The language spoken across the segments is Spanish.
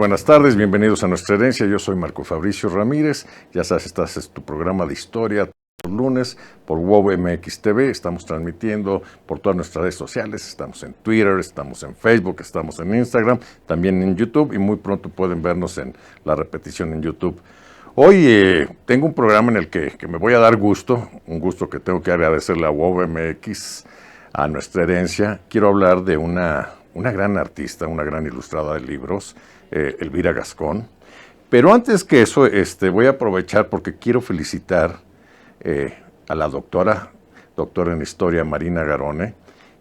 buenas tardes, bienvenidos a Nuestra Herencia. Yo soy Marco Fabricio Ramírez. Ya sabes, este es tu programa de historia todos los lunes por WOW MX TV. Estamos transmitiendo por todas nuestras redes sociales. Estamos en Twitter, estamos en Facebook, estamos en Instagram, también en YouTube y muy pronto pueden vernos en la repetición en YouTube. Hoy tengo un programa en el que me voy a dar gusto, un gusto que tengo que agradecerle a WOW MX, a Nuestra Herencia. Quiero hablar de una gran artista, una gran ilustradora de libros, Elvira Gascón. Pero antes que eso, voy a aprovechar porque quiero felicitar a la doctora en Historia, Marina Garone,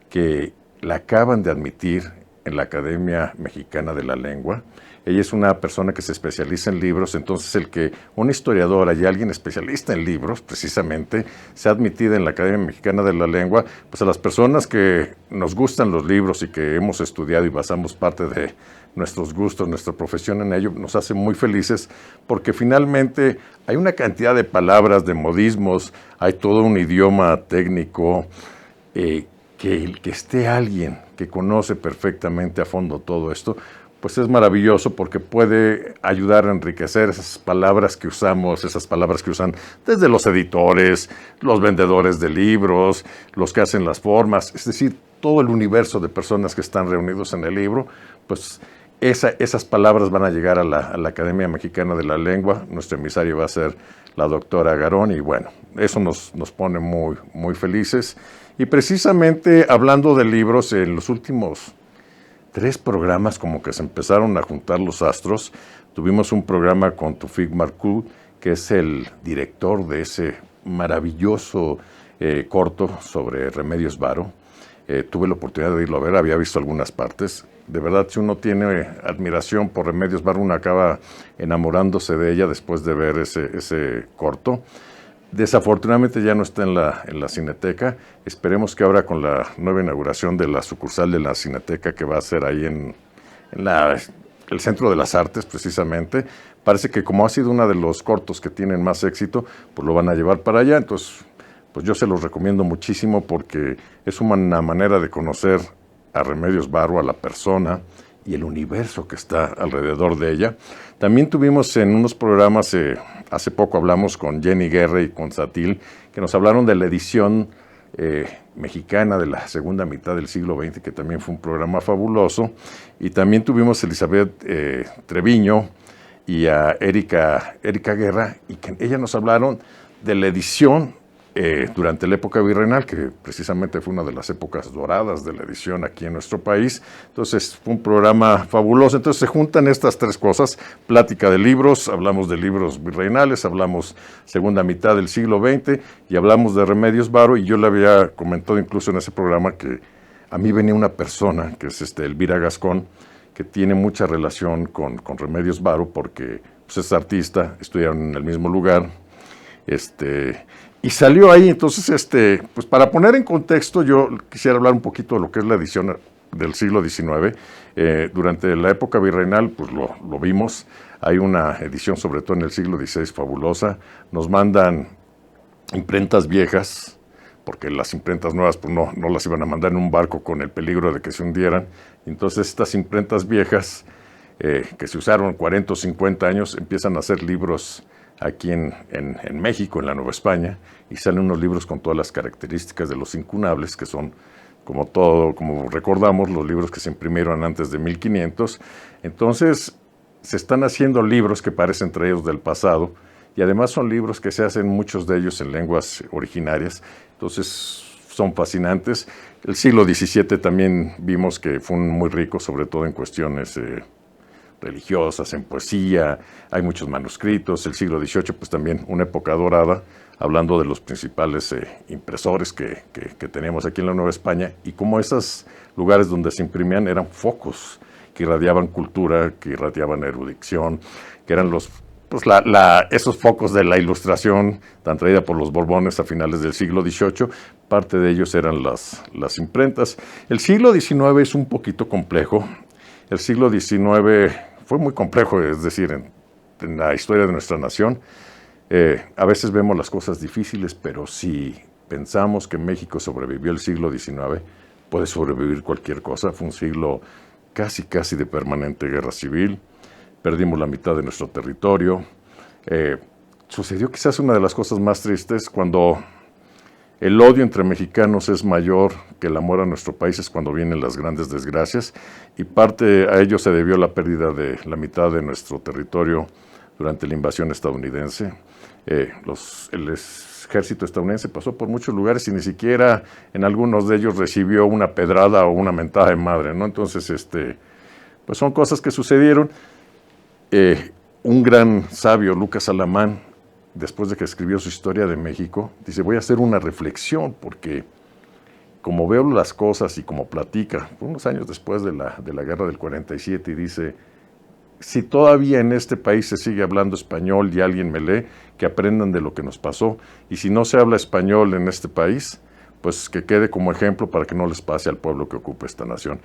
que la acaban de admitir en la Academia Mexicana de la Lengua. Ella es una persona que se especializa en libros, entonces una historiadora y alguien especialista en libros, precisamente, se ha admitido en la Academia Mexicana de la Lengua, pues a las personas que nos gustan los libros y que hemos estudiado y basamos parte de nuestros gustos, nuestra profesión en ello, nos hace muy felices, porque finalmente hay una cantidad de palabras, de modismos, hay todo un idioma técnico, que esté alguien que conoce perfectamente a fondo todo esto, pues es maravilloso porque puede ayudar a enriquecer esas palabras que usamos, esas palabras que usan desde los editores, los vendedores de libros, los que hacen las formas, es decir, todo el universo de personas que están reunidos en el libro, pues esas palabras van a llegar a la Academia Mexicana de la Lengua. Nuestro emisario va a ser la doctora Garón y bueno, eso nos pone muy, muy felices. Y precisamente hablando de libros, en los últimos 3 programas como que se empezaron a juntar los astros. Tuvimos un programa con Tufik Marcú, que es el director de ese maravilloso corto sobre Remedios Varo. Tuve la oportunidad de irlo a ver, había visto algunas partes. De verdad, si uno tiene admiración por Remedios Varo, uno acaba enamorándose de ella después de ver ese corto. Desafortunadamente ya no está en la Cineteca. Esperemos que ahora con la nueva inauguración de la sucursal de la Cineteca que va a ser ahí en el Centro de las Artes precisamente, parece que como ha sido uno de los cortos que tienen más éxito, pues lo van a llevar para allá. Entonces, pues yo se los recomiendo muchísimo porque es una manera de conocer a Remedios Varo, a la persona y el universo que está alrededor de ella. También tuvimos en unos programas, hace poco hablamos con Jenny Guerra y con Satil, que nos hablaron de la edición mexicana de la segunda mitad del siglo XX, que también fue un programa fabuloso. Y también tuvimos a Elizabeth Treviño y a Erika Guerra, y que ellas nos hablaron de la edición durante la época virreinal, que precisamente fue una de las épocas doradas de la edición aquí en nuestro país. Entonces fue un programa fabuloso. Entonces se juntan estas 3 cosas: plática de libros, hablamos de libros virreinales, hablamos segunda mitad del siglo XX y hablamos de Remedios Varo. Y yo le había comentado incluso en ese programa que a mí venía una persona, que es Elvira Gascón, que tiene mucha relación con Remedios Varo porque pues, es artista, estudiaron en el mismo lugar, y salió ahí. Entonces, pues para poner en contexto, yo quisiera hablar un poquito de lo que es la edición del siglo XIX. Durante la época virreinal, pues lo vimos. Hay una edición, sobre todo en el siglo XVI, fabulosa. Nos mandan imprentas viejas, porque las imprentas nuevas pues no las iban a mandar en un barco con el peligro de que se hundieran. Entonces, estas imprentas viejas, que se usaron 40 o 50 años, empiezan a hacer libros aquí en México, en la Nueva España, y salen unos libros con todas las características de los incunables, que son, como recordamos, los libros que se imprimieron antes de 1500. Entonces, se están haciendo libros que parecen traídos del pasado, y además son libros que se hacen muchos de ellos en lenguas originarias. Entonces, son fascinantes. El siglo XVII también vimos que fue muy rico, sobre todo en cuestiones religiosas, en poesía, hay muchos manuscritos. El siglo XVIII, pues también una época dorada, hablando de los principales impresores que teníamos aquí en la Nueva España, y como esos lugares donde se imprimían eran focos que irradiaban cultura, que irradiaban erudición, que eran esos focos de la ilustración tan traída por los Borbones a finales del siglo XVIII. Parte de ellos eran las imprentas. El siglo XIX es un poquito complejo. El siglo XIX fue muy complejo, es decir, en la historia de nuestra nación. A veces vemos las cosas difíciles, pero si pensamos que México sobrevivió el siglo XIX, puede sobrevivir cualquier cosa. Fue un siglo casi de permanente guerra civil. perdimos la mitad de nuestro territorio. Sucedió quizás una de las cosas más tristes cuando el odio entre mexicanos es mayor que el amor a nuestro país, es cuando vienen las grandes desgracias, y parte a ello se debió la pérdida de la mitad de nuestro territorio durante la invasión estadounidense. El ejército estadounidense pasó por muchos lugares y ni siquiera en algunos de ellos recibió una pedrada o una mentada de madre, ¿no? Entonces, pues son cosas que sucedieron. Un gran sabio, Lucas Alamán, después de que escribió su Historia de México, dice, voy a hacer una reflexión porque como veo las cosas y como platica, unos años después de la guerra del 47, y dice, si todavía en este país se sigue hablando español y alguien me lee, que aprendan de lo que nos pasó, y si no se habla español en este país, pues que quede como ejemplo para que no les pase al pueblo que ocupa esta nación.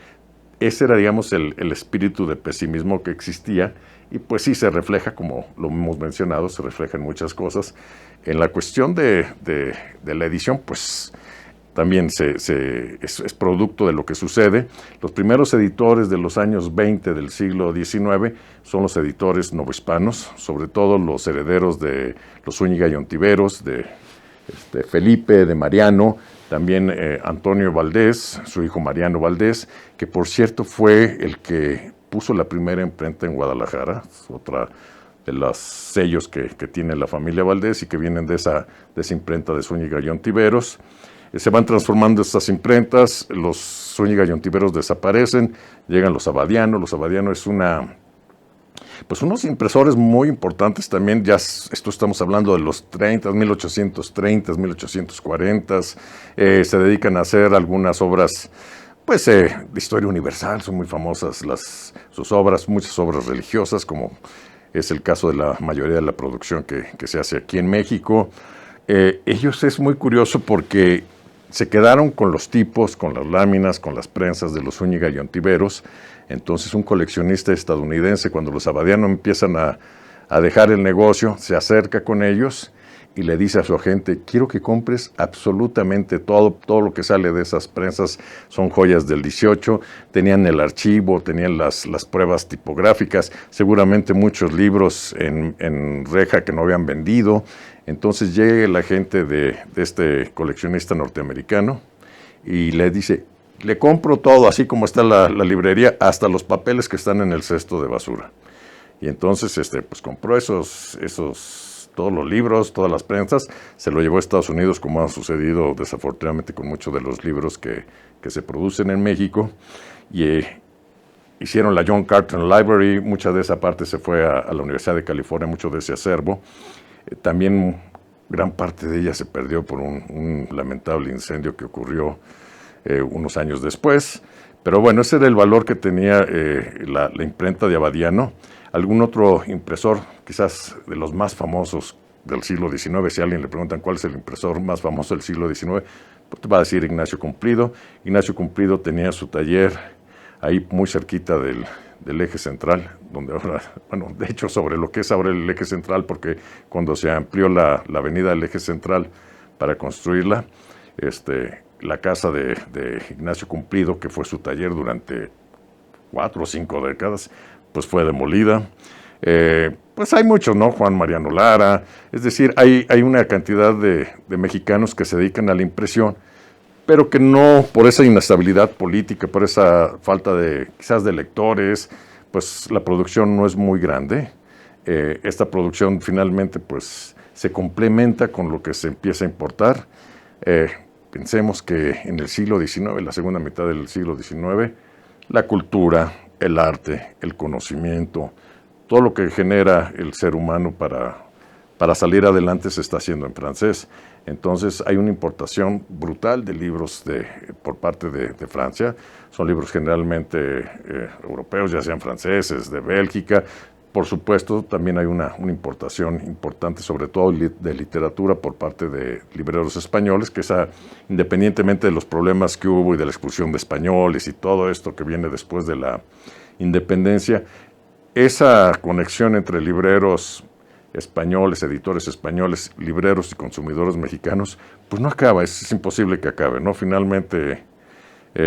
Ese era, digamos, el espíritu de pesimismo que existía, y pues sí se refleja, como lo hemos mencionado, se refleja en muchas cosas. En la cuestión de la edición, pues también es producto de lo que sucede. Los primeros editores de los años 20 del siglo XIX son los editores novohispanos, sobre todo los herederos de los Zúñiga y Ontiveros, de Felipe, de Mariano, también Antonio Valdés, su hijo Mariano Valdés, que por cierto fue el que puso la primera imprenta en Guadalajara, otra de los sellos que tiene la familia Valdés y que vienen de esa imprenta de Zúñiga y Ontiveros. Se van transformando estas imprentas, los Zúñiga y Ontiveros desaparecen, llegan los Abadiano. Los Abadiano es pues unos impresores muy importantes también, ya esto estamos hablando de los 1830, 1840, se dedican a hacer algunas obras pues de historia universal, son muy famosas sus obras, muchas obras religiosas, como es el caso de la mayoría de la producción que se hace aquí en México. Ellos es muy curioso porque se quedaron con los tipos, con las láminas, con las prensas de los Zúñiga y Ontiveros. Entonces un coleccionista estadounidense, cuando los Abadiano empiezan a dejar el negocio, se acerca con ellos y le dice a su agente, quiero que compres absolutamente todo lo que sale de esas prensas, son joyas del 18, tenían el archivo, tenían las pruebas tipográficas, seguramente muchos libros en reja que no habían vendido. Entonces llega el agente de este coleccionista norteamericano y le dice, le compro todo, así como está la librería, hasta los papeles que están en el cesto de basura. Y entonces pues compró todos los libros, todas las prensas, se lo llevó a Estados Unidos, como ha sucedido desafortunadamente con muchos de los libros que se producen en México, y hicieron la John Carter Library, mucha de esa parte se fue a la Universidad de California, mucho de ese acervo. También gran parte de ella se perdió por un lamentable incendio que ocurrió unos años después, pero bueno, ese era el valor que tenía la imprenta de Abadiano. Algún otro impresor, quizás de los más famosos del siglo XIX, si a alguien le preguntan cuál es el impresor más famoso del siglo XIX, pues te va a decir Ignacio Cumplido. Ignacio Cumplido tenía su taller ahí muy cerquita del eje central, donde ahora, bueno, de hecho sobre lo que es ahora el eje central, porque cuando se amplió la avenida del eje central para construirla, la casa de Ignacio Cumplido, que fue su taller durante 4 o 5 décadas, pues fue demolida. Pues hay muchos, ¿no? Juan Mariano Lara, es decir, hay una cantidad de mexicanos que se dedican a la impresión, pero que no, por esa inestabilidad política, por esa falta quizás de lectores, pues la producción no es muy grande. Esta producción finalmente pues se complementa con lo que se empieza a importar. Pensemos que en el siglo XIX, la segunda mitad del siglo XIX, la cultura, el arte, el conocimiento, todo lo que genera el ser humano para salir adelante se está haciendo en francés. Entonces hay una importación brutal de libros por parte de Francia. Son libros generalmente europeos, ya sean franceses, de Bélgica. Por supuesto, también hay una importación importante, sobre todo de literatura por parte de libreros españoles, que independientemente de los problemas que hubo y de la expulsión de españoles y todo esto que viene después de la independencia, esa conexión entre libreros españoles, editores españoles, libreros y consumidores mexicanos, pues no acaba, es imposible que acabe, ¿no? Finalmente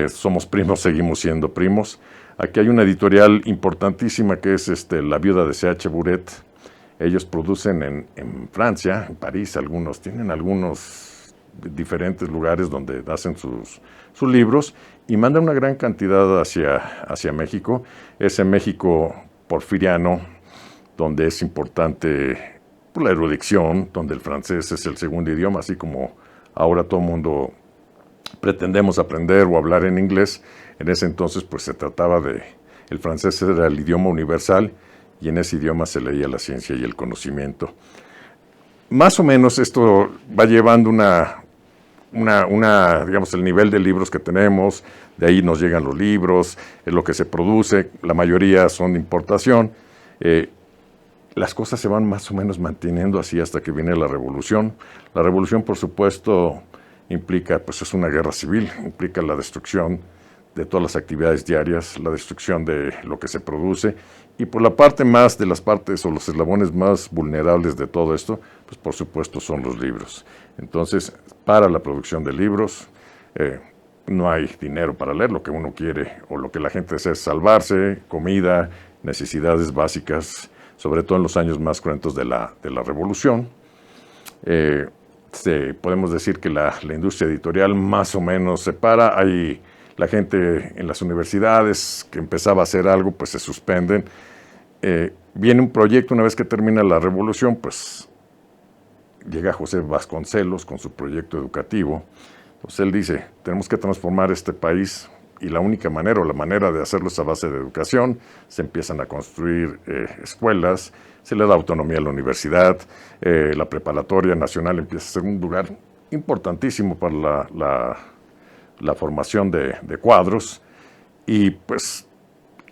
somos primos, seguimos siendo primos. Aquí hay una editorial importantísima que es La Viuda de C.H. Buret. Ellos producen en Francia, en París, tienen algunos diferentes lugares donde hacen sus libros y mandan una gran cantidad hacia México. Ese México porfiriano, donde es importante la erudición, donde el francés es el segundo idioma, así como ahora todo el mundo pretendemos aprender o hablar en inglés. En ese entonces pues se trataba el francés era el idioma universal y en ese idioma se leía la ciencia y el conocimiento. Más o menos esto va llevando digamos, el nivel de libros que tenemos, de ahí nos llegan los libros, es lo que se produce, la mayoría son de importación. Las cosas se van más o menos manteniendo así hasta que viene la revolución. La revolución, por supuesto, implica, pues es una guerra civil, implica la destrucción de todas las actividades diarias, la destrucción de lo que se produce, y por la parte más de las partes o los eslabones más vulnerables de todo esto, pues por supuesto son los libros. Entonces, para la producción de libros, no hay dinero para leer. Lo que uno quiere o lo que la gente desea es salvarse, comida, necesidades básicas, sobre todo en los años más cruentos de la revolución. Podemos decir que la industria editorial más o menos se para. Hay la gente en las universidades que empezaba a hacer algo, pues se suspenden. Viene un proyecto, una vez que termina la revolución, pues llega José Vasconcelos con su proyecto educativo. Entonces él dice, tenemos que transformar este país y la única manera o la manera de hacerlo es a base de educación. Se empiezan a construir escuelas, se le da autonomía a la universidad, la preparatoria nacional empieza a ser un lugar importantísimo para la formación de cuadros, y pues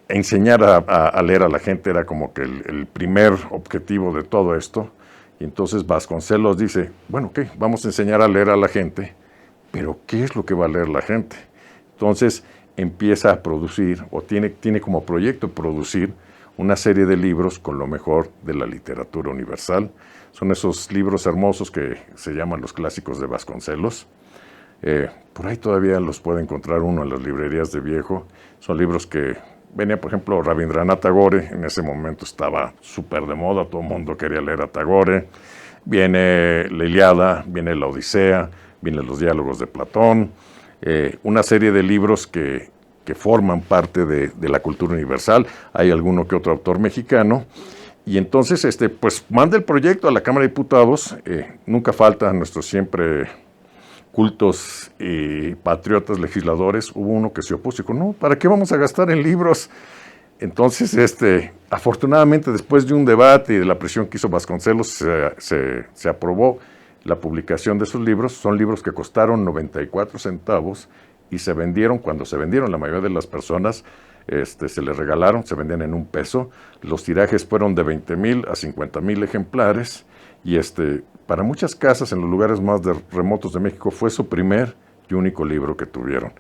enseñar a leer a la gente era como que el primer objetivo de todo esto. Y entonces Vasconcelos dice, bueno, ok, vamos a enseñar a leer a la gente, pero ¿qué es lo que va a leer la gente? Entonces empieza a producir, o tiene como proyecto producir una serie de libros con lo mejor de la literatura universal. Son esos libros hermosos que se llaman los clásicos de Vasconcelos. Por ahí todavía los puede encontrar uno en las librerías de viejo. Son libros que venía, por ejemplo, Rabindranath Tagore, en ese momento estaba súper de moda, todo el mundo quería leer a Tagore. Viene la Ilíada, viene la Odisea, vienen los diálogos de Platón, una serie de libros que forman parte de la cultura universal. Hay alguno que otro autor mexicano. Y entonces, pues manda el proyecto a la Cámara de Diputados. Nunca faltan nuestros siempre cultos y patriotas legisladores. Hubo uno que se opuso y dijo, no, ¿para qué vamos a gastar en libros? Entonces, afortunadamente, después de un debate y de la presión que hizo Vasconcelos, se aprobó la publicación de esos libros. Son libros que costaron 94 centavos y se vendieron. Cuando se vendieron, la mayoría de las personas se les regalaron, se vendían en $1. Los tirajes fueron de 20,000 a 50,000 ejemplares, y para muchas casas en los lugares más remotos de México fue su primer y único libro que tuvieron.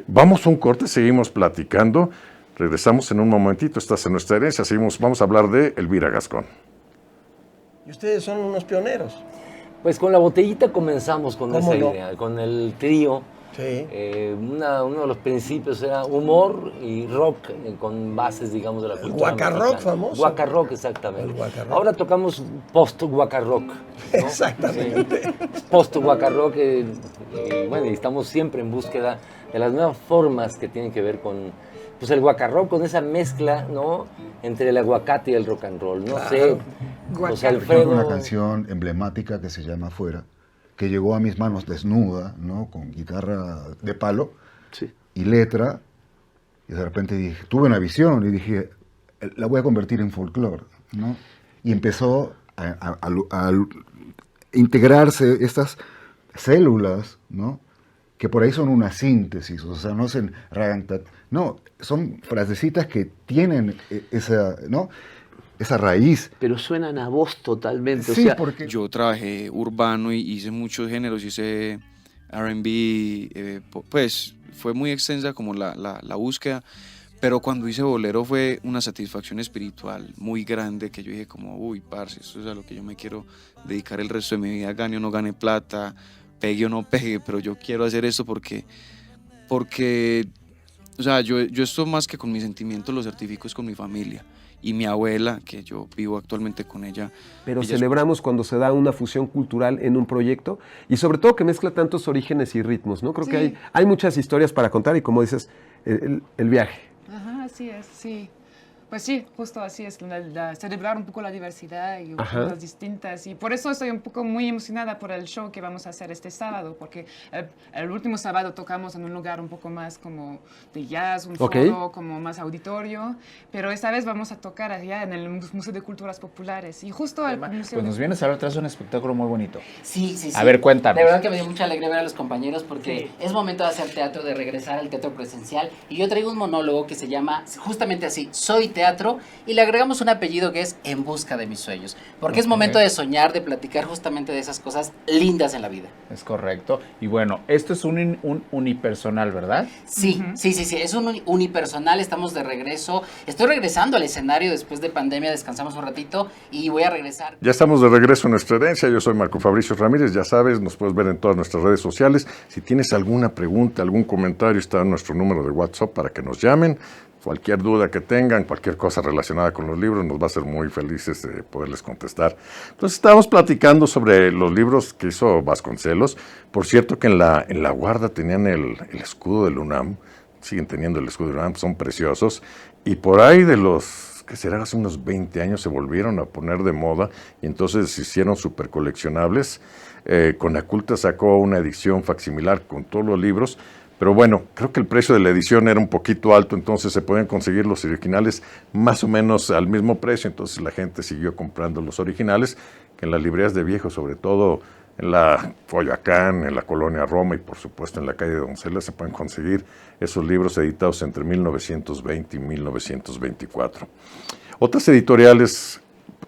Vamos a un corte, seguimos platicando, regresamos en un momentito. Estás en Nuestra Herencia, vamos a hablar de Elvira Gascón. Y ustedes son unos pioneros. Pues con la botellita comenzamos con esa no? idea, con el trío. Sí. Uno de los principios era humor y rock, con bases, digamos, de la cultura Guacarrock mexicana. famoso. Guacarrock, exactamente. El guacarrock. Ahora tocamos post-guacarrock, ¿no? Exactamente. Sí. Post-guacarrock, bueno, y estamos siempre en búsqueda de las nuevas formas que tienen que ver con, pues, el guacarrock, con esa mezcla, ¿no?, entre el aguacate y el rock and roll. No Claro. sé, José Alfredo. Una canción emblemática que se llama Afuera, que llegó a mis manos desnuda, ¿no?, con guitarra de palo, Sí. y letra, y de repente tuve una visión y dije, la voy a convertir en folclore, ¿no? Y empezó a integrarse estas células, ¿no?, que por ahí son una síntesis, o sea, no es en ragantat, no, son frasecitas que tienen esa, ¿no?, esa raíz. Pero suenan a voz totalmente. Sí, o sea, porque Yo trabajé urbano y hice muchos géneros, hice R&B, pues fue muy extensa como la búsqueda, pero cuando hice bolero fue una satisfacción espiritual muy grande, que yo dije como, uy, parce, esto es a lo que yo me quiero dedicar el resto de mi vida, gane o no gane plata, pegue o no pegue, pero yo quiero hacer esto porque O sea, yo esto más que con mis sentimientos lo certifico es con mi familia. Y mi abuela, que yo vivo actualmente con ella. Pero ella celebramos cuando se da una fusión cultural en un proyecto y sobre todo que mezcla tantos orígenes y ritmos, ¿no? Creo Sí. que hay muchas historias para contar y como dices, el viaje. Ajá, así es, sí. Pues sí, justo así es, celebrar un poco la diversidad y cosas distintas. Y por eso estoy un poco muy emocionada por el show que vamos a hacer este sábado, porque el último sábado tocamos en un lugar un poco más como de jazz, un foro como más auditorio, pero esta vez vamos a tocar allá en el Museo de Culturas Populares. Y justo el museo... Pues nos vienes a ver, traes un espectáculo muy bonito. Sí, sí, sí. A ver, cuéntanos. De verdad que me dio mucha alegría ver a los compañeros porque es momento de hacer teatro, de regresar al teatro presencial. Y yo traigo un monólogo que se llama justamente así, Soy Teatro, y le agregamos un apellido que es En Busca de Mis Sueños. Porque es momento de soñar, de platicar justamente de esas cosas lindas en la vida. Es correcto. Y bueno, esto es un unipersonal, ¿verdad? Sí, sí, es un unipersonal, estamos de regreso. Estoy regresando al escenario después de pandemia, descansamos un ratito y voy a regresar. Ya estamos de regreso en Nuestra Herencia. Yo soy Marco Fabricio Ramírez, ya sabes, nos puedes ver en todas nuestras redes sociales. Si tienes alguna pregunta, algún comentario, está nuestro número de WhatsApp para que nos llamen. Cualquier duda que tengan, cualquier cosa relacionada con los libros, nos va a hacer muy felices de poderles contestar. Entonces estábamos platicando sobre los libros que hizo Vasconcelos. Por cierto que en la guarda tenían el escudo del UNAM, siguen teniendo el escudo del UNAM, son preciosos. Y por ahí de los, que será hace unos 20 años, se volvieron a poner de moda y entonces se hicieron súper coleccionables. Conaculta sacó una edición facsimilar con todos los libros. Pero bueno, creo que el precio de la edición era un poquito alto, entonces se podían conseguir los originales más o menos al mismo precio, entonces la gente siguió comprando los originales, que en las librerías de viejo, sobre todo en la Coyoacán, en la Colonia Roma y por supuesto en la calle de Doncelas, se pueden conseguir esos libros editados entre 1920 y 1924. Otras editoriales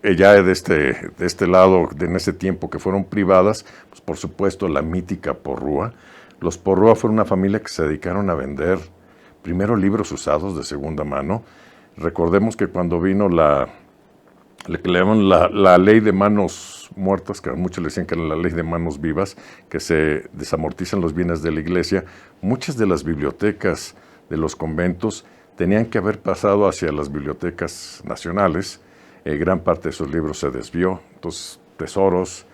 ya de este lado, en ese tiempo que fueron privadas, pues por supuesto la mítica Porrúa. Los Porrúa fueron una familia que se dedicaron a vender primero libros usados de segunda mano. Recordemos que cuando vino la ley de manos muertas, que a muchos le decían que era la ley de manos vivas, que se desamortizan los bienes de la iglesia, muchas de las bibliotecas de los conventos tenían que haber pasado hacia las bibliotecas nacionales. Gran parte de esos libros se desvió, entonces tesoros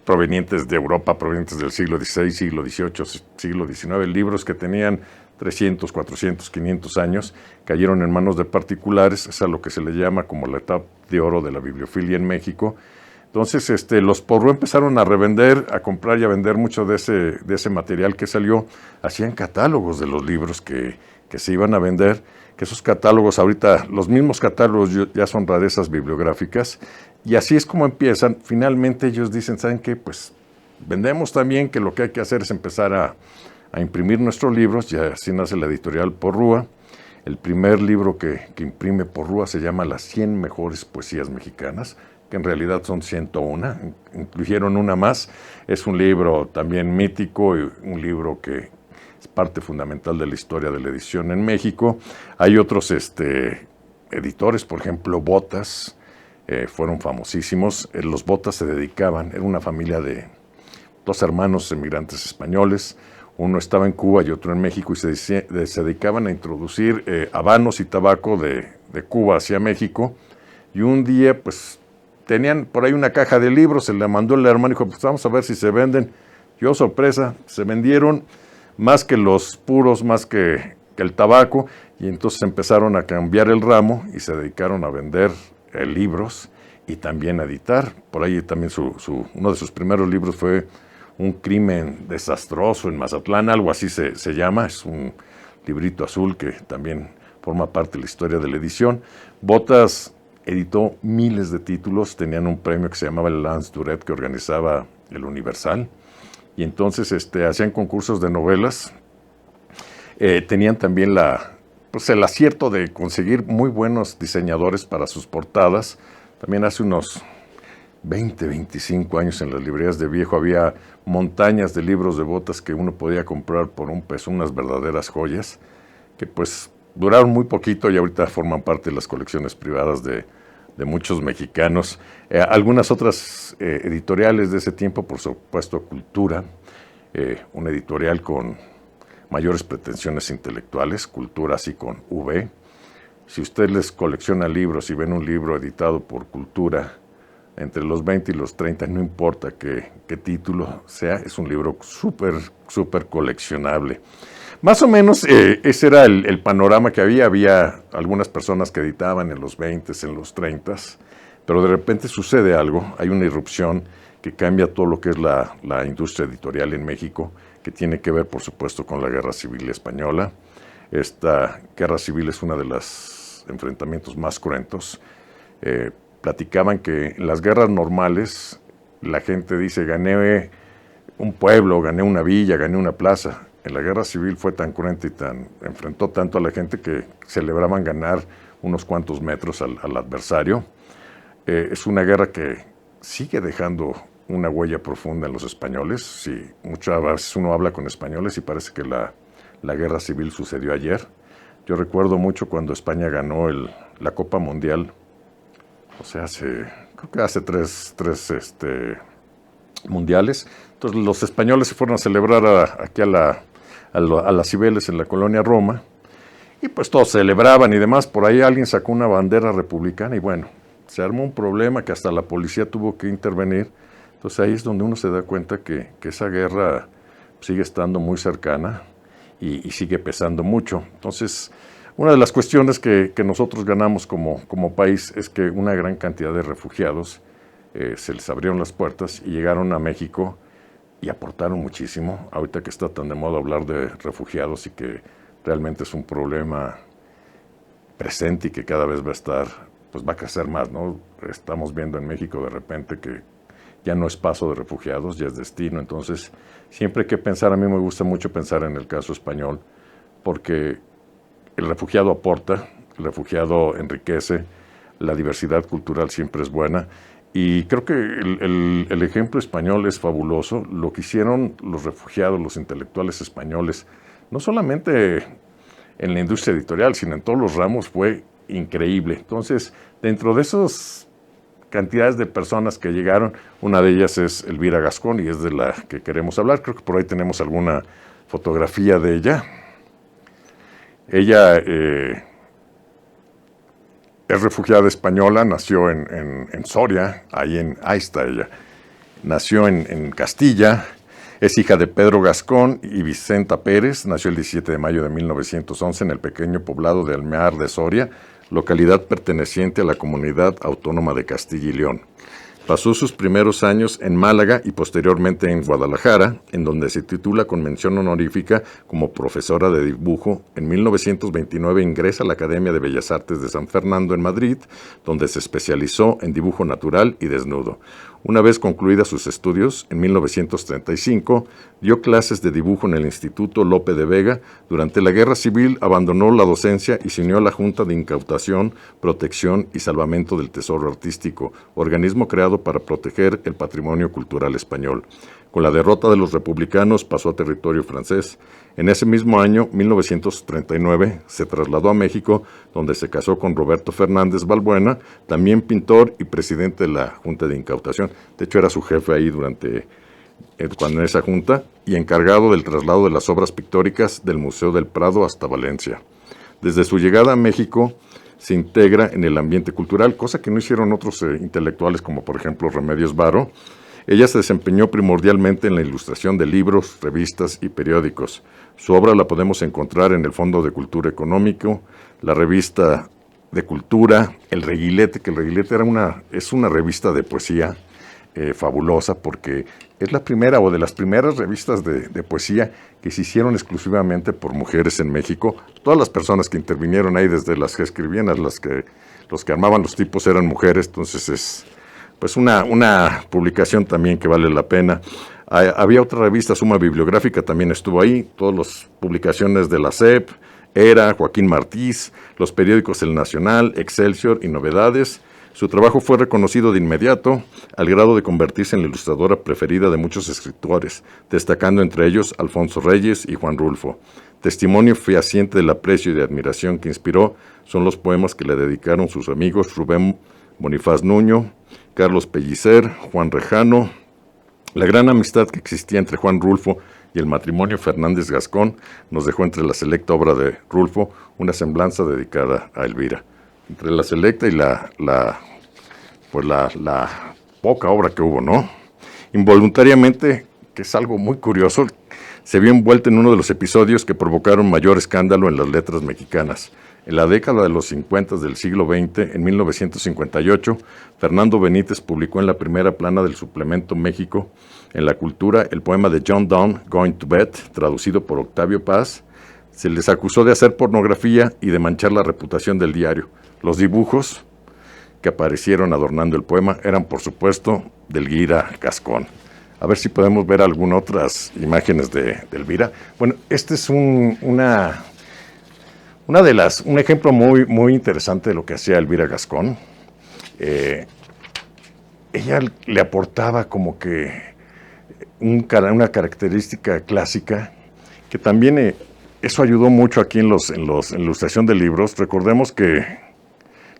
provenientes de Europa, provenientes del siglo XVI, siglo XVIII, siglo XIX, libros que tenían 300, 400, 500 años, cayeron en manos de particulares, es a lo que se le llama como la etapa de oro de la bibliofilia en México. Entonces los Porrúa empezaron a revender, a comprar y a vender mucho de ese material que salió, hacían catálogos de los libros que se iban a vender, que esos catálogos ahorita, los mismos catálogos ya son rarezas bibliográficas, y así es como empiezan. Finalmente ellos dicen, ¿saben qué? Pues vendemos también, que lo que hay que hacer es empezar a imprimir nuestros libros, y así nace la editorial Porrúa. El primer libro que imprime Porrúa se llama Las 100 mejores poesías mexicanas, que en realidad son 101, incluyeron una más. Es un libro también mítico, y un libro que es parte fundamental de la historia de la edición en México. Hay otros editores, por ejemplo, Botas, fueron famosísimos. Los Botas se dedicaban, era una familia de 2 hermanos emigrantes españoles, uno estaba en Cuba y otro en México, y se dedicaban a introducir habanos y tabaco de Cuba hacia México, y un día pues tenían por ahí una caja de libros, se le mandó el hermano y dijo, pues vamos a ver si se venden. Yo, sorpresa, se vendieron más que los puros, más que el tabaco, y entonces empezaron a cambiar el ramo y se dedicaron a vender libros y también a editar. Por ahí también uno de sus primeros libros fue Un crimen desastroso en Mazatlán, algo así se llama, es un librito azul que también forma parte de la historia de la edición. Botas editó miles de títulos, tenían un premio que se llamaba el Lance Duret que organizaba el Universal, y entonces hacían concursos de novelas. Tenían también el acierto de conseguir muy buenos diseñadores para sus portadas. También hace unos 20, 25 años en las librerías de viejo había montañas de libros de Botas que uno podía comprar por $1, unas verdaderas joyas, que pues duraron muy poquito y ahorita forman parte de las colecciones privadas de muchos mexicanos. Algunas otras editoriales de ese tiempo, por supuesto Cultura, una editorial con mayores pretensiones intelectuales, Cultura así con V. Si usted les colecciona libros y ven un libro editado por Cultura entre los 20 y los 30, no importa qué título sea, es un libro súper coleccionable. Más o menos ese era el panorama que había. Había algunas personas que editaban en los 20, en los 30, pero de repente sucede algo, hay una irrupción que cambia todo lo que es la industria editorial en México, que tiene que ver, por supuesto, con la Guerra Civil Española. Esta Guerra Civil es uno de los enfrentamientos más cruentos. Platicaban que en las guerras normales la gente dice, gané un pueblo, gané una villa, gané una plaza. En la Guerra Civil fue tan cruenta y enfrentó tanto a la gente que celebraban ganar unos cuantos metros al adversario. Es una guerra que sigue dejando una huella profunda en los españoles. Sí, muchas veces uno habla con españoles y parece que la Guerra Civil sucedió ayer. Yo recuerdo mucho cuando España ganó la Copa Mundial, o sea, creo que hace tres mundiales. Entonces los españoles se fueron a celebrar aquí a las Cibeles en la colonia Roma, y pues todos celebraban y demás. Por ahí alguien sacó una bandera republicana y bueno, se armó un problema que hasta la policía tuvo que intervenir. Entonces ahí es donde uno se da cuenta que esa guerra sigue estando muy cercana y sigue pesando mucho. Entonces, una de las cuestiones que nosotros ganamos como país es que una gran cantidad de refugiados se les abrieron las puertas y llegaron a México y aportaron muchísimo. Ahorita que está tan de moda hablar de refugiados y que realmente es un problema presente y que cada vez va a crecer más, ¿no? Estamos viendo en México de repente que ya no es paso de refugiados, ya es destino. Entonces, siempre hay que pensar, a mí me gusta mucho pensar en el caso español, porque el refugiado aporta, el refugiado enriquece, la diversidad cultural siempre es buena. Y creo que el ejemplo español es fabuloso. Lo que hicieron los refugiados, los intelectuales españoles, no solamente en la industria editorial, sino en todos los ramos, fue increíble. Entonces, dentro de esas cantidades de personas que llegaron, una de ellas es Elvira Gascón y es de la que queremos hablar. Creo que por ahí tenemos alguna fotografía de ella. Ella es refugiada española, nació en Soria, ahí está ella. Nació en Castilla, es hija de Pedro Gascón y Vicenta Pérez, nació el 17 de mayo de 1911 en el pequeño poblado de Almear de Soria, localidad perteneciente a la Comunidad Autónoma de Castilla y León. Pasó sus primeros años en Málaga y posteriormente en Guadalajara, en donde se titula con mención honorífica como profesora de dibujo. En 1929 ingresa a la Academia de Bellas Artes de San Fernando en Madrid, donde se especializó en dibujo natural y desnudo. Una vez concluidas sus estudios, en 1935, dio clases de dibujo en el Instituto Lope de Vega. Durante la Guerra Civil abandonó la docencia y se unió a la Junta de Incautación, Protección y Salvamento del Tesoro Artístico, organismo creado para proteger el patrimonio cultural español. Con la derrota de los republicanos pasó a territorio francés. En ese mismo año, 1939, se trasladó a México, donde se casó con Roberto Fernández Balbuena, también pintor y presidente de la Junta de Incautación. De hecho, era su jefe ahí cuando en esa junta, y encargado del traslado de las obras pictóricas del Museo del Prado hasta Valencia. Desde su llegada a México, se integra en el ambiente cultural, cosa que no hicieron otros intelectuales como por ejemplo Remedios Varo. Ella se desempeñó primordialmente en la ilustración de libros, revistas y periódicos. Su obra la podemos encontrar en el Fondo de Cultura Económico, la Revista de Cultura, El Reguilete, que El Reguilete es una revista de poesía fabulosa porque es la primera o de las primeras revistas de poesía que se hicieron exclusivamente por mujeres en México. Todas las personas que intervinieron ahí, desde las que escribían a los que armaban los tipos, eran mujeres. Entonces es pues una publicación también que vale la pena. Había otra revista, Suma Bibliográfica, también estuvo ahí. Todas las publicaciones de la SEP, Era, Joaquín Martís, los periódicos El Nacional, Excelsior y Novedades. Su trabajo fue reconocido de inmediato, al grado de convertirse en la ilustradora preferida de muchos escritores, destacando entre ellos Alfonso Reyes y Juan Rulfo. Testimonio fehaciente del aprecio y de admiración que inspiró son los poemas que le dedicaron sus amigos Rubén Bonifaz Nuño, Carlos Pellicer, Juan Rejano. La gran amistad que existía entre Juan Rulfo y el matrimonio Fernández Gascón nos dejó entre la selecta obra de Rulfo una semblanza dedicada a Elvira. Entre la selecta y la poca obra que hubo, ¿no? Involuntariamente, que es algo muy curioso, se vio envuelta en uno de los episodios que provocaron mayor escándalo en las letras mexicanas. En la década de los 50 del siglo XX, en 1958, Fernando Benítez publicó en la primera plana del suplemento México en la Cultura el poema de John Donne, Going to Bed, traducido por Octavio Paz. Se les acusó de hacer pornografía y de manchar la reputación del diario. Los dibujos que aparecieron adornando el poema eran, por supuesto, de Elvira Gascón. A ver si podemos ver algunas otras imágenes de Elvira. Bueno, este es un ejemplo muy interesante de lo que hacía Elvira Gascón. Ella le aportaba como que una característica clásica que también eso ayudó mucho aquí en la ilustración de libros. Recordemos que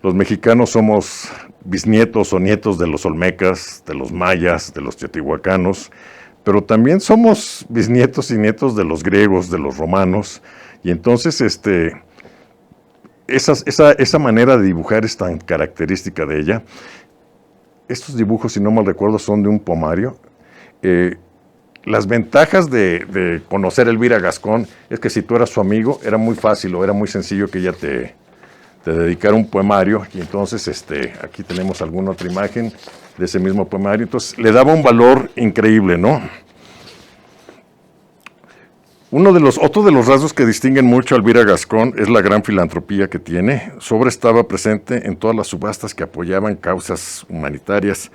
los mexicanos somos bisnietos o nietos de los olmecas, de los mayas, de los teotihuacanos, pero también somos bisnietos y nietos de los griegos, de los romanos, y entonces esa manera de dibujar es tan característica de ella. Estos dibujos, si no mal recuerdo, son de un pomario. Las ventajas de conocer a Elvira Gascón es que si tú eras su amigo, era muy fácil o era muy sencillo que ella te dedicara un poemario, y entonces aquí tenemos alguna otra imagen de ese mismo poemario. Entonces le daba un valor increíble, ¿no? Otro de los rasgos que distinguen mucho a Elvira Gascón es la gran filantropía que tiene. Su obra estaba presente en todas las subastas que apoyaban causas humanitarias.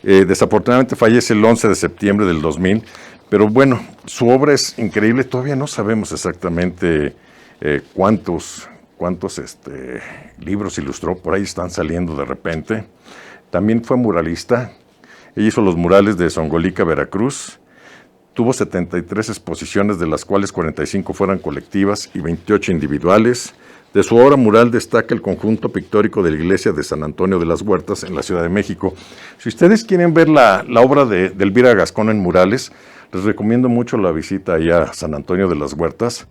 Desafortunadamente fallece el 11 de septiembre del 2000, pero bueno, su obra es increíble. Todavía no sabemos exactamente cuántos libros ilustró, por ahí están saliendo de repente. También fue muralista. Ella hizo los murales de Zongolica, Veracruz. Tuvo 73 exposiciones, de las cuales 45 fueron colectivas y 28 individuales. De su obra mural destaca el conjunto pictórico de la iglesia de San Antonio de las Huertas en la Ciudad de México. Si ustedes quieren ver la obra de Elvira Gascón en murales, les recomiendo mucho la visita allá a San Antonio de las Huertas.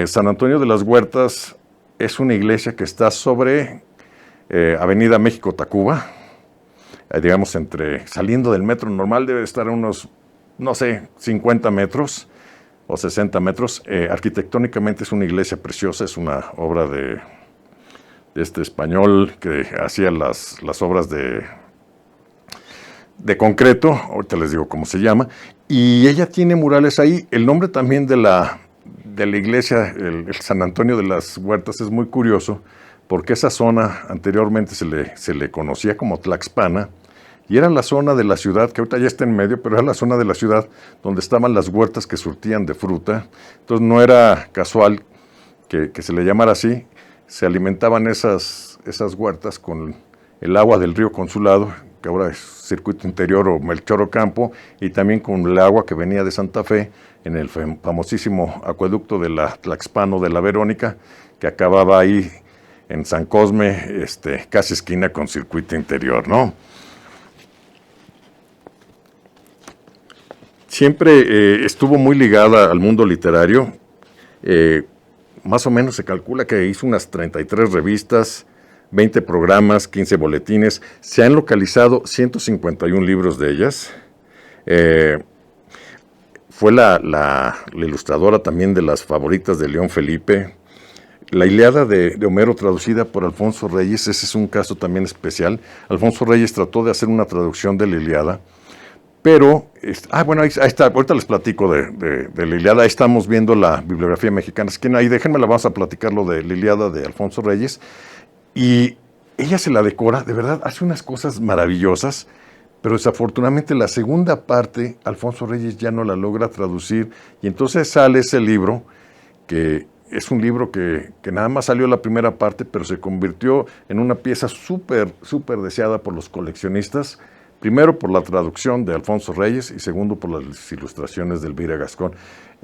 San Antonio de las Huertas es una iglesia que está sobre Avenida México-Tacuba, digamos, saliendo del metro normal debe estar a unos, 50 metros o 60 metros. Arquitectónicamente es una iglesia preciosa, es una obra de este español que hacía las obras de concreto, ahorita les digo cómo se llama, y ella tiene murales ahí. El nombre también de la iglesia, el San Antonio de las Huertas, es muy curioso, porque esa zona anteriormente se le conocía como Tlaxpana, y era la zona de la ciudad, que ahorita ya está en medio, pero era la zona de la ciudad donde estaban las huertas que surtían de fruta. Entonces no era casual que se le llamara así. Se alimentaban esas huertas con el agua del río Consulado, que ahora es Circuito Interior o Melchor Ocampo, y también con el agua que venía de Santa Fe en el famosísimo acueducto de la Tlaxpano de la Verónica, que acababa ahí en San Cosme, casi esquina con Circuito Interior, ¿no? Siempre estuvo muy ligada al mundo literario. Más o menos se calcula que hizo unas 33 revistas, 20 programas, 15 boletines. Se han localizado 151 libros de ellas. Fue la ilustradora también de las favoritas de León Felipe. La Ilíada de Homero, traducida por Alfonso Reyes, ese es un caso también especial. Alfonso Reyes trató de hacer una traducción de la Ilíada, pero, bueno, ahí está, ahorita les platico de la Ilíada. Ahí estamos viendo la bibliografía mexicana. Ahí déjenme, vamos a platicar lo de la Ilíada de Alfonso Reyes. Y ella se la decora, de verdad, hace unas cosas maravillosas, pero desafortunadamente la segunda parte, Alfonso Reyes ya no la logra traducir, y entonces sale ese libro, que es un libro que nada más salió la primera parte, pero se convirtió en una pieza súper deseada por los coleccionistas. Primero por la traducción de Alfonso Reyes y segundo por las ilustraciones de Elvira Gascón.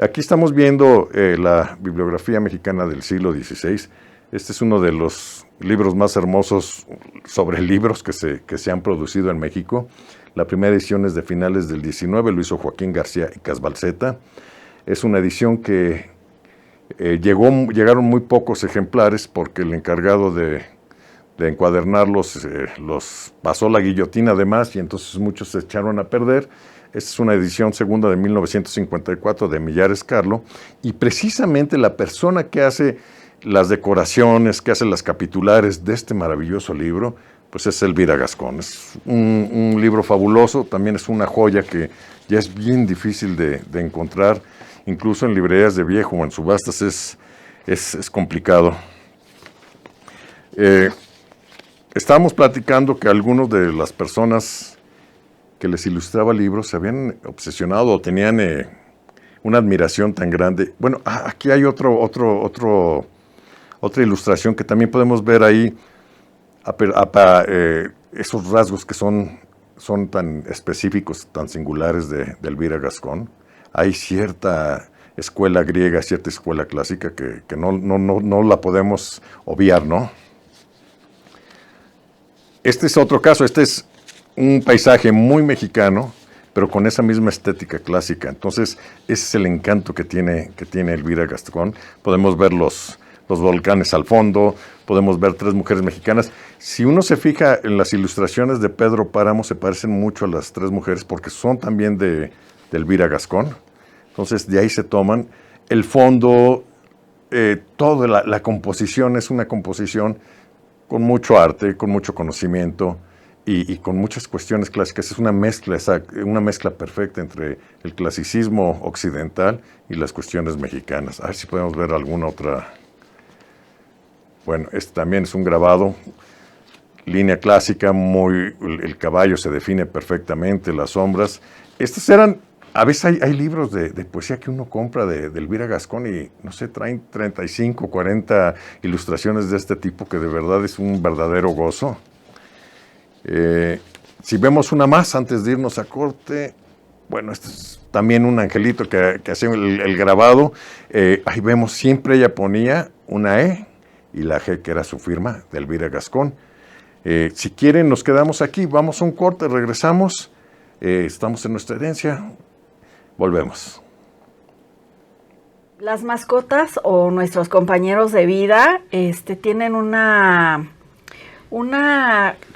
Aquí estamos viendo la bibliografía mexicana del siglo XVI. Este es uno de los libros más hermosos sobre libros que se han producido en México. La primera edición es de finales del XIX, lo hizo Joaquín García y Casbalceta. Es una edición que llegaron muy pocos ejemplares porque el encargado de encuadernarlos los pasó la guillotina además y entonces muchos se echaron a perder. Esta es una edición segunda de 1954 de Millares Carlo y precisamente la persona que hace las decoraciones, que hace las capitulares de este maravilloso libro, pues es Elvira Gascón. Es un libro fabuloso, también es una joya que ya es bien difícil de encontrar, incluso en librerías de viejo o en subastas es complicado. Estábamos platicando que algunos de las personas que les ilustraba libros se habían obsesionado o tenían una admiración tan grande. Bueno, aquí hay otra ilustración que también podemos ver ahí, esos rasgos que son tan específicos, tan singulares de Elvira Gascón. Hay cierta escuela griega, cierta escuela clásica que no la podemos obviar, ¿no? Este es otro caso, este es un paisaje muy mexicano, pero con esa misma estética clásica. Entonces, ese es el encanto que tiene Elvira Gascón. Podemos ver los volcanes al fondo, podemos ver 3 mujeres mexicanas. Si uno se fija en las ilustraciones de Pedro Páramo, se parecen mucho a las 3 mujeres porque son también de Elvira Gascón. Entonces, de ahí se toman. El fondo, toda la composición es una composición con mucho arte, con mucho conocimiento y con muchas cuestiones clásicas. Es una mezcla perfecta entre el clasicismo occidental y las cuestiones mexicanas. A ver si podemos ver alguna otra. Bueno, este también es un grabado, línea clásica, el caballo se define perfectamente, las sombras. Estos eran, a veces hay libros de poesía que uno compra de Elvira Gascón y, no sé, traen 35, 40 ilustraciones de este tipo que de verdad es un verdadero gozo. Si vemos una más antes de irnos a corte, bueno, este es también un angelito que hacía el grabado. Ahí vemos, siempre ella ponía una E y la G, que era su firma, de Elvira Gascón. Si quieren, nos quedamos aquí, vamos a un corte, regresamos. Estamos en Nuestra Herencia, volvemos. Las mascotas o nuestros compañeros de vida tienen una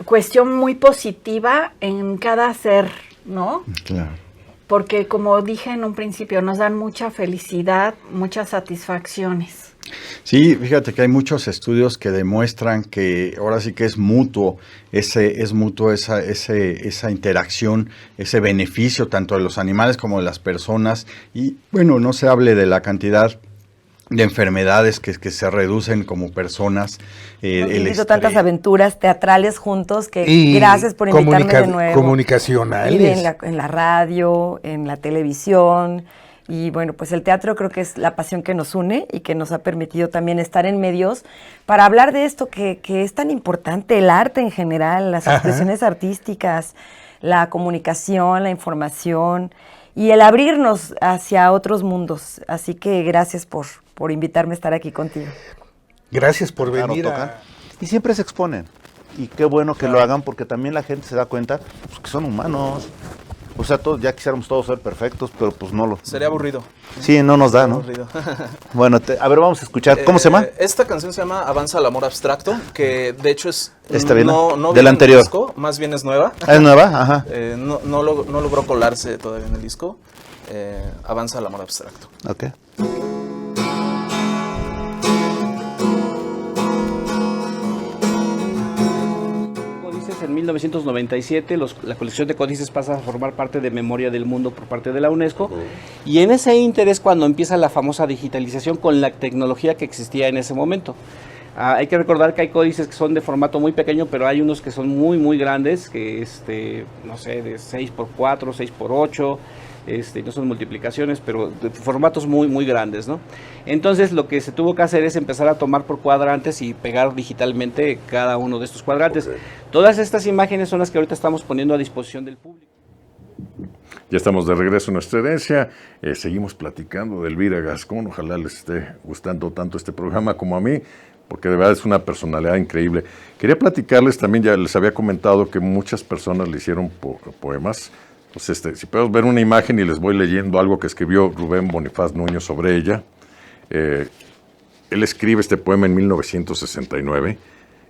cuestión muy positiva en cada ser, ¿no? Claro. Porque como dije en un principio, nos dan mucha felicidad, muchas satisfacciones. Sí, fíjate que hay muchos estudios que demuestran que ahora sí que es mutuo esa interacción, ese beneficio tanto de los animales como de las personas. Y bueno, no se hable de la cantidad de enfermedades que se reducen como personas. Hemos vivido tantas aventuras teatrales juntos que gracias por invitarme de nuevo. Comunicacionales. En la radio, en la televisión. Y bueno, pues el teatro creo que es la pasión que nos une y que nos ha permitido también estar en medios para hablar de esto que es tan importante, el arte en general, las expresiones artísticas, la comunicación, la información y el abrirnos hacia otros mundos. Así que gracias por invitarme a estar aquí contigo. Gracias por venir. Y siempre se exponen. Y qué bueno que lo hagan porque también la gente se da cuenta pues, que son humanos. O sea, ya quisiéramos todos ser perfectos, pero pues no lo... Sería aburrido. Sí, no nos da, ¿no? Aburrido. Bueno, a ver, vamos a escuchar. ¿Cómo se llama? Esta canción se llama Avanza el amor abstracto, que de hecho es... ¿Está bien? No del anterior. Disco, más bien es nueva. ¿Es nueva? Ajá. No logró colarse todavía en el disco. Avanza el amor abstracto. Ok. En 1997 la colección de códices pasa a formar parte de Memoria del Mundo por parte de la UNESCO y en ese ínter es cuando empieza la famosa digitalización con la tecnología que existía en ese momento. Hay que recordar que hay códices que son de formato muy pequeño, pero hay unos que son muy muy grandes, que no sé, de 6x4, 6x8, no son multiplicaciones, pero de formatos muy muy grandes, ¿no? Entonces lo que se tuvo que hacer es empezar a tomar por cuadrantes y pegar digitalmente cada uno de estos cuadrantes. Todas estas imágenes son las que ahorita estamos poniendo a disposición del público. Ya estamos de regreso a Nuestra Herencia, seguimos platicando de Elvira Gascón, ojalá les esté gustando tanto este programa como a mí, porque de verdad es una personalidad increíble. Quería platicarles también, ya les había comentado que muchas personas le hicieron poemas, Pues si podemos ver una imagen y les voy leyendo algo que escribió Rubén Bonifaz Nuño sobre ella. Él escribe este poema en 1969.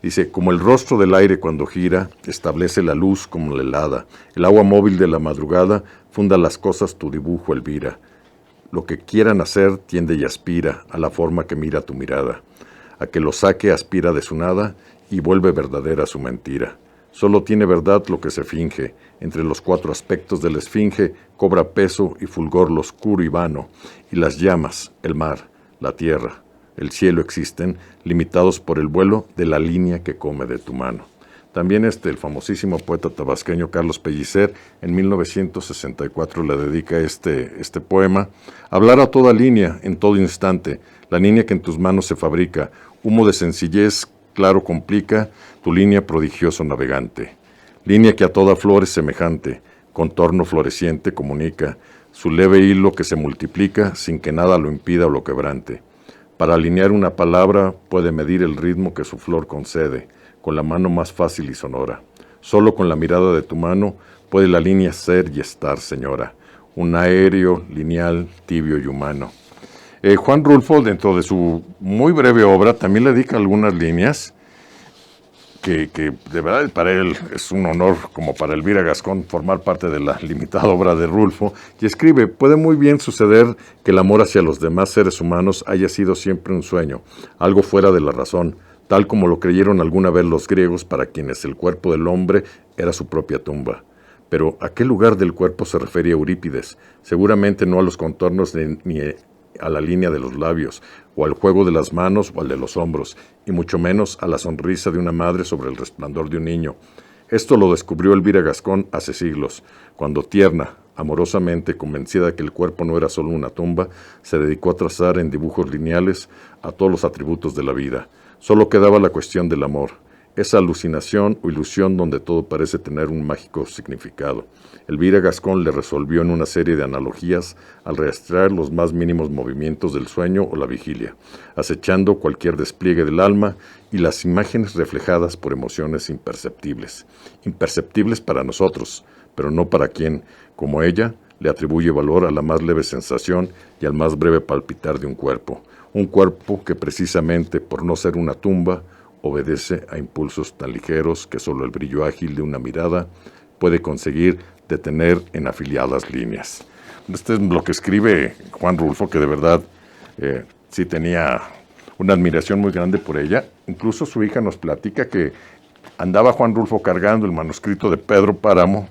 Dice, como el rostro del aire cuando gira, establece la luz como la helada. El agua móvil de la madrugada funda las cosas tu dibujo, Elvira. Lo que quieran hacer tiende y aspira a la forma que mira tu mirada. A que lo saque aspira de su nada y vuelve verdadera su mentira. Solo tiene verdad lo que se finge. Entre los 4 aspectos de la esfinge cobra peso y fulgor lo oscuro y vano. Y las llamas, el mar, la tierra, el cielo existen, limitados por el vuelo de la línea que come de tu mano. También el famosísimo poeta tabasqueño Carlos Pellicer, en 1964 le dedica este poema. Hablar a toda línea, en todo instante, la línea que en tus manos se fabrica, humo de sencillez claro complica, tu línea prodigioso navegante. Línea que a toda flor es semejante, contorno floreciente comunica, su leve hilo que se multiplica sin que nada lo impida o lo quebrante. Para alinear una palabra puede medir el ritmo que su flor concede, con la mano más fácil y sonora. Solo con la mirada de tu mano puede la línea ser y estar, señora. Un aéreo, lineal, tibio y humano. Juan Rulfo, dentro de su muy breve obra, también le dedica algunas líneas que de verdad para él es un honor, como para Elvira Gascón, formar parte de la limitada obra de Rulfo, y escribe, puede muy bien suceder que el amor hacia los demás seres humanos haya sido siempre un sueño, algo fuera de la razón, tal como lo creyeron alguna vez los griegos, para quienes el cuerpo del hombre era su propia tumba. Pero ¿a qué lugar del cuerpo se refería Eurípides? Seguramente no a los contornos ni a la línea de los labios, o al juego de las manos o al de los hombros, y mucho menos a la sonrisa de una madre sobre el resplandor de un niño. Esto lo descubrió Elvira Gascón hace siglos, cuando tierna, amorosamente convencida de que el cuerpo no era solo una tumba, se dedicó a trazar en dibujos lineales a todos los atributos de la vida. Solo quedaba la cuestión del amor, esa alucinación o ilusión donde todo parece tener un mágico significado. Elvira Gascón le resolvió en una serie de analogías al rastrear los más mínimos movimientos del sueño o la vigilia, acechando cualquier despliegue del alma y las imágenes reflejadas por emociones imperceptibles. Imperceptibles para nosotros, pero no para quien, como ella, le atribuye valor a la más leve sensación y al más breve palpitar de un cuerpo. Un cuerpo que precisamente por no ser una tumba, obedece a impulsos tan ligeros que solo el brillo ágil de una mirada puede conseguir detener en afiliadas líneas. Este es lo que escribe Juan Rulfo, que de verdad sí tenía una admiración muy grande por ella. Incluso su hija nos platica que andaba Juan Rulfo cargando el manuscrito de Pedro Páramo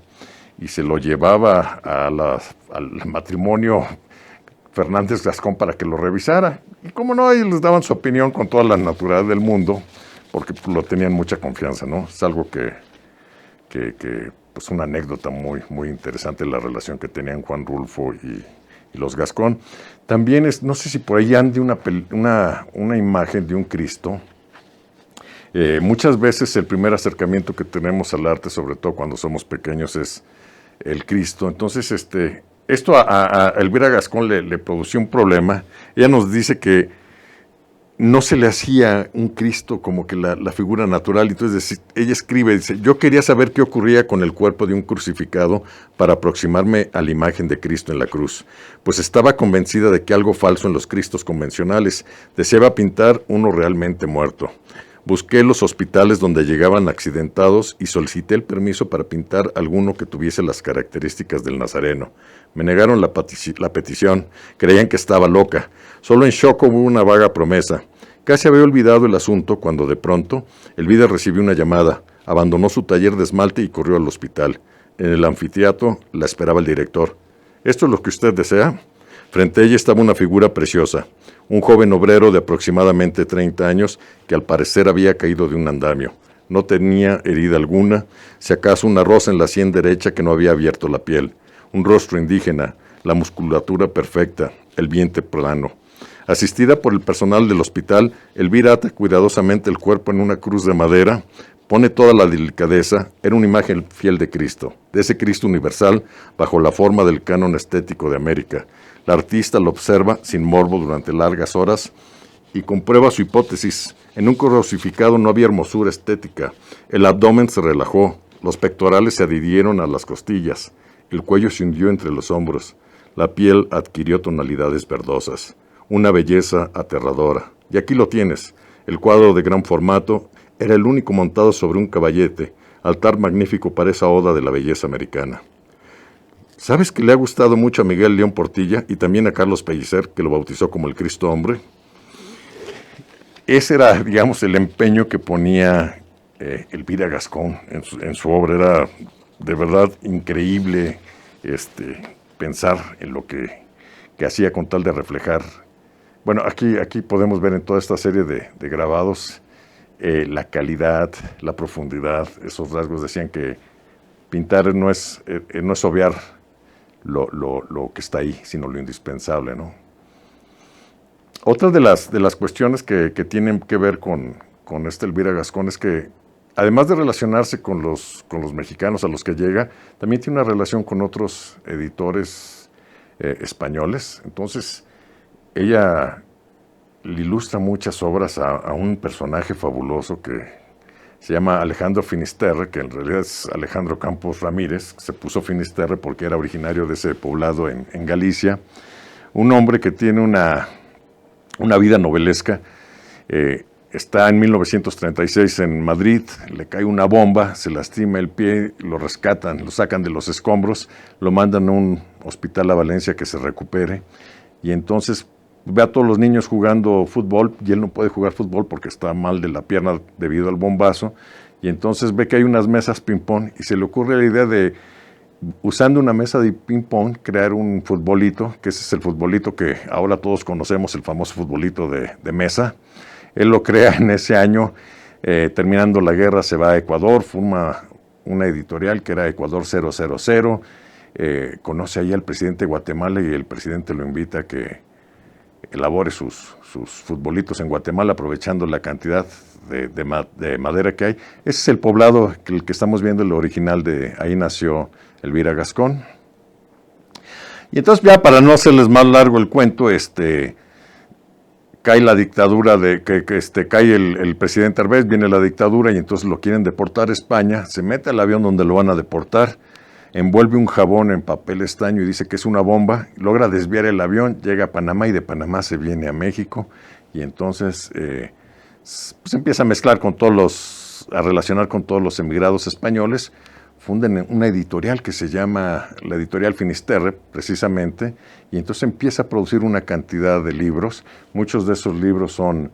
y se lo llevaba al matrimonio Fernández Gascón para que lo revisara. Y como no, ellos les daban su opinión con toda la naturalidad del mundo, porque lo tenían mucha confianza, ¿no? Es algo que pues una anécdota muy, muy interesante, la relación que tenían Juan Rulfo y los Gascón. También no sé si por ahí ande una imagen de un Cristo. Muchas veces el primer acercamiento que tenemos al arte, sobre todo cuando somos pequeños, es el Cristo. Entonces, esto a Elvira Gascón le produció un problema. Ella nos dice que no se le hacía un Cristo como que la figura natural. Entonces ella escribe, dice, yo quería saber qué ocurría con el cuerpo de un crucificado para aproximarme a la imagen de Cristo en la cruz, pues estaba convencida de que algo falso en los Cristos convencionales. Deseaba pintar uno realmente muerto. Busqué los hospitales donde llegaban accidentados y solicité el permiso para pintar alguno que tuviese las características del Nazareno. Me negaron la petición, creían que estaba loca. Solo en shock hubo una vaga promesa. Casi había olvidado el asunto cuando de pronto Elvira recibió una llamada, abandonó su taller de esmalte y corrió al hospital. En el anfiteatro la esperaba el director. ¿Esto es lo que usted desea? Frente a ella estaba una figura preciosa, un joven obrero de aproximadamente 30 años que al parecer había caído de un andamio. No tenía herida alguna, si acaso una rosa en la sien derecha que no había abierto la piel, un rostro indígena, la musculatura perfecta, el vientre plano. Asistida por el personal del hospital, Elvira ata cuidadosamente el cuerpo en una cruz de madera, pone toda la delicadeza, era una imagen fiel de Cristo, de ese Cristo universal bajo la forma del canon estético de América. La artista lo observa sin morbo durante largas horas y comprueba su hipótesis. En un crucificado no había hermosura estética. El abdomen se relajó, los pectorales se adhirieron a las costillas. el cuello se hundió entre los hombros, la piel adquirió tonalidades verdosas, una belleza aterradora. Y aquí lo tienes, el cuadro de gran formato era el único montado sobre un caballete, altar magnífico para esa oda de la belleza americana. ¿Sabes que le ha gustado mucho a Miguel León Portilla y también a Carlos Pellicer, que lo bautizó como el Cristo Hombre? Ese era, digamos, el empeño que ponía Elvira Gascón en su obra. Era de verdad increíble pensar en lo que hacía con tal de reflejar. Bueno, aquí podemos ver en toda esta serie de grabados la calidad, la profundidad, esos rasgos. Decían que pintar no es obviar lo que está ahí, sino lo indispensable, ¿no? Otra de las cuestiones que tienen que ver con Elvira Gascón es que, además de relacionarse con los mexicanos a los que llega, también tiene una relación con otros editores españoles. Entonces, ella le ilustra muchas obras a un personaje fabuloso que se llama Alejandro Finisterre, que en realidad es Alejandro Campos Ramírez, que se puso Finisterre porque era originario de ese poblado en Galicia. Un hombre que tiene una vida novelesca. Está en 1936 en Madrid, le cae una bomba, se lastima el pie, lo rescatan, lo sacan de los escombros, lo mandan a un hospital a Valencia que se recupere, y entonces ve a todos los niños jugando fútbol, y él no puede jugar fútbol porque está mal de la pierna debido al bombazo, y entonces ve que hay unas mesas ping-pong, y se le ocurre la idea de, usando una mesa de ping-pong, crear un futbolito, que ese es el futbolito que ahora todos conocemos, el famoso futbolito de mesa. Él lo crea en ese año, terminando la guerra se va a Ecuador, forma una editorial que era Ecuador 000, conoce ahí al presidente de Guatemala y el presidente lo invita a que elabore sus futbolitos en Guatemala, aprovechando la cantidad de madera que hay. Ese es el poblado el que estamos viendo, el original de ahí nació Elvira Gascón. Y entonces, ya para no hacerles más largo el cuento, cae la dictadura, cae el presidente Herbés, viene la dictadura y entonces lo quieren deportar a España, se mete al avión donde lo van a deportar, envuelve un jabón en papel estaño y dice que es una bomba, logra desviar el avión, llega a Panamá y de Panamá se viene a México y entonces pues empieza a mezclar a relacionar con todos los emigrados españoles. Funden una editorial que se llama la Editorial Finisterre, precisamente, y entonces empieza a producir una cantidad de libros. Muchos de esos libros son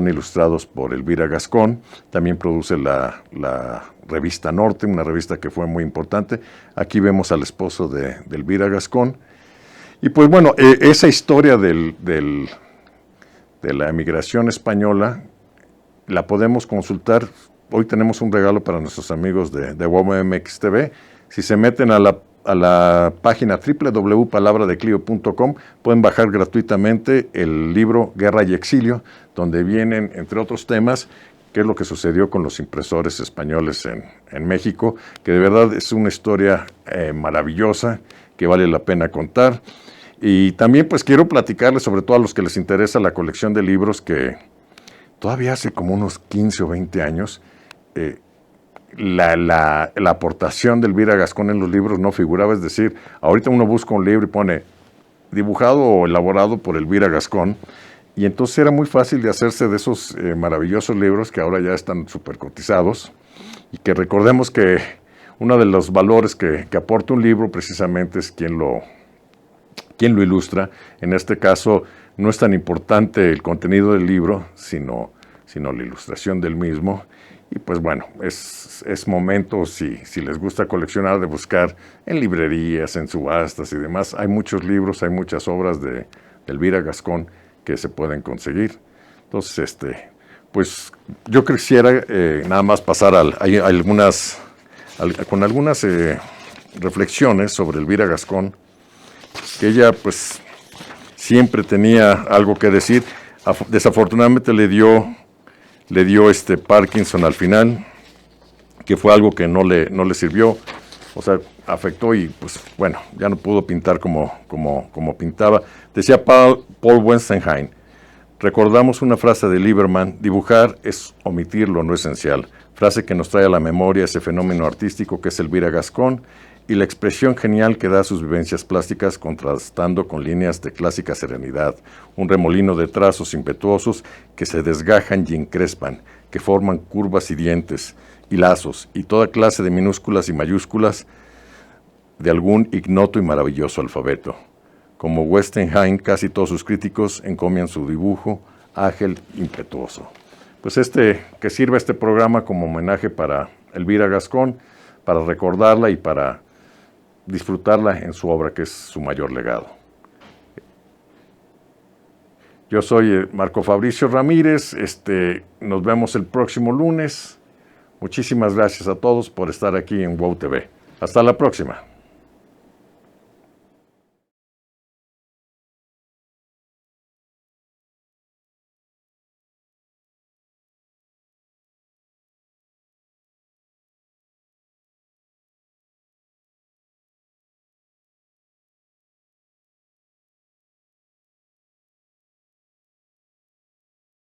ilustrados por Elvira Gascón. También produce la revista Norte, una revista que fue muy importante. Aquí vemos al esposo de Elvira Gascón. Y pues bueno, esa historia de la emigración española la podemos consultar. Hoy tenemos un regalo para nuestros amigos de WOW-MX TV. Si se meten a la página www.palabradeclio.com, pueden bajar gratuitamente el libro Guerra y Exilio, donde vienen, entre otros temas, qué es lo que sucedió con los impresores españoles en México, que de verdad es una historia maravillosa, que vale la pena contar. Y también pues quiero platicarles, sobre todo a los que les interesa la colección de libros, que todavía hace como unos 15 o 20 años, la aportación de Elvira Gascón en los libros no figuraba. Es decir, ahorita uno busca un libro y pone dibujado o elaborado por Elvira Gascón, y entonces era muy fácil de hacerse de esos maravillosos libros que ahora ya están súper cotizados, y que recordemos que uno de los valores que aporta un libro precisamente es quién lo ilustra. En este caso no es tan importante el contenido del libro, sino la ilustración del mismo. Y pues bueno, es momento, si les gusta coleccionar, de buscar en librerías, en subastas y demás. Hay muchos libros, hay muchas obras de Elvira Gascón que se pueden conseguir. Entonces, pues yo quisiera nada más pasar con algunas reflexiones sobre Elvira Gascón, que ella pues siempre tenía algo que decir. Desafortunadamente le dio Parkinson al final, que fue algo que no le sirvió, o sea, afectó y pues bueno, ya no pudo pintar como pintaba. Decía Paul Westenheim, recordamos una frase de Lieberman: dibujar es omitir lo no esencial, frase que nos trae a la memoria ese fenómeno artístico que es Elvira Gascón. y la expresión genial que da sus vivencias plásticas contrastando con líneas de clásica serenidad, un remolino de trazos impetuosos que se desgajan y encrespan, que forman curvas y dientes, y lazos, y toda clase de minúsculas y mayúsculas de algún ignoto y maravilloso alfabeto. Como Westenheim, casi todos sus críticos encomian su dibujo ágil, impetuoso. Pues que sirva este programa como homenaje para Elvira Gascón, para recordarla y para disfrutarla en su obra, que es su mayor legado. Yo soy Marco Fabricio Ramírez, nos vemos el próximo lunes. Muchísimas gracias a todos por estar aquí en WOW TV. Hasta la próxima.